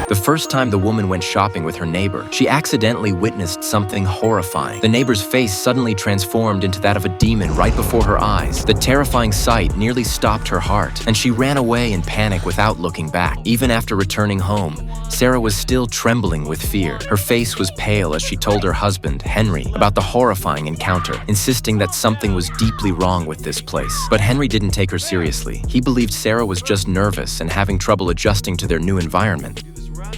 The first time the woman went shopping with her neighbor, she accidentally witnessed something horrifying. The neighbor's face suddenly transformed into that of a demon right before her eyes. The terrifying sight nearly stopped her heart, and she ran away in panic without looking back. Even after returning home, Sarah was still trembling with fear. Her face was pale as she told her husband, Henry, about the horrifying encounter, insisting that something was deeply wrong with this place. But Henry didn't take her seriously. He believed Sarah was just nervous and having trouble adjusting to their new environment.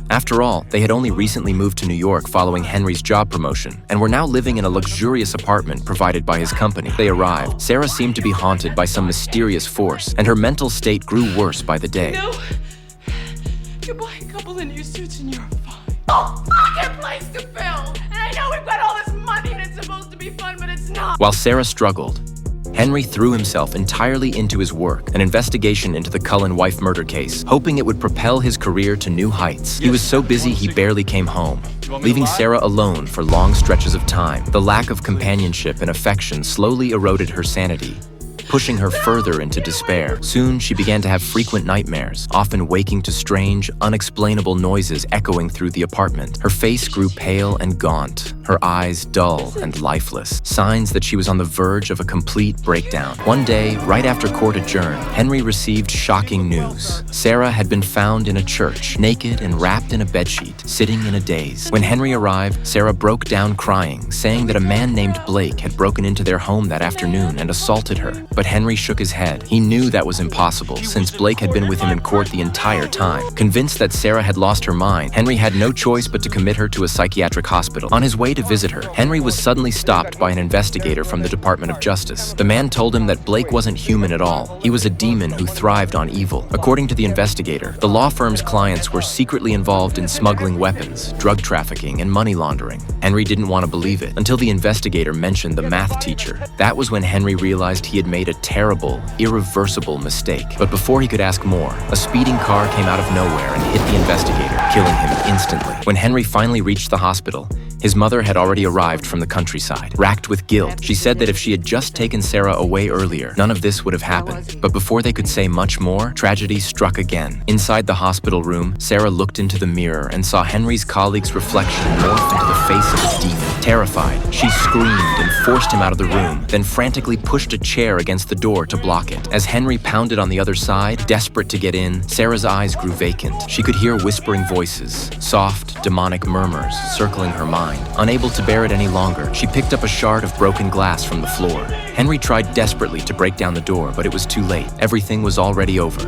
After all, they had only recently moved to New York following Henry's job promotion and were now living in a luxurious apartment provided by his company. They arrived. Sarah seemed to be haunted by some mysterious force, and her mental state grew worse by the day. No! You buy a couple of new suits and you're fine. Oh, fucking place to film! And I know we've got all this money and it's supposed to be fun, but it's not! While Sarah struggled, Henry threw himself entirely into his work, an investigation into the Cullen wife murder case, hoping it would propel his career to new heights. He was so busy he barely came home, leaving Sarah alone for long stretches of time. The lack of companionship and affection slowly eroded her sanity, pushing her further into despair. Soon, she began to have frequent nightmares, often waking to strange, unexplainable noises echoing through the apartment. Her face grew pale and gaunt, her eyes dull and lifeless, signs that she was on the verge of a complete breakdown. One day, right after court adjourned, Henry received shocking news. Sarah had been found in a church, naked and wrapped in a bedsheet, sitting in a daze. When Henry arrived, Sarah broke down crying, saying that a man named Blake had broken into their home that afternoon and assaulted her. But Henry shook his head. He knew that was impossible, since Blake had been with him in court the entire time. Convinced that Sarah had lost her mind, Henry had no choice but to commit her to a psychiatric hospital. On his way to visit her, Henry was suddenly stopped by an investigator from the Department of Justice. The man told him that Blake wasn't human at all. He was a demon who thrived on evil. According to the investigator, the law firm's clients were secretly involved in smuggling weapons, drug trafficking, and money laundering. Henry didn't want to believe it until the investigator mentioned the math teacher. That was when Henry realized he had made a terrible, irreversible mistake. But before he could ask more, a speeding car came out of nowhere and hit the investigator, killing him instantly. When Henry finally reached the hospital, his mother had already arrived from the countryside. Racked with guilt, she said that if she had just taken Sarah away earlier, none of this would have happened. But before they could say much more, tragedy struck again. Inside the hospital room, Sarah looked into the mirror and saw Henry's colleague's reflection morph into the face of a demon. Terrified, she screamed and forced him out of the room, then frantically pushed a chair against the door to block it. As Henry pounded on the other side, desperate to get in, Sarah's eyes grew vacant. She could hear whispering voices, soft, demonic murmurs circling her mind. Unable to bear it any longer, she picked up a shard of broken glass from the floor. Henry tried desperately to break down the door, but it was too late. Everything was already over.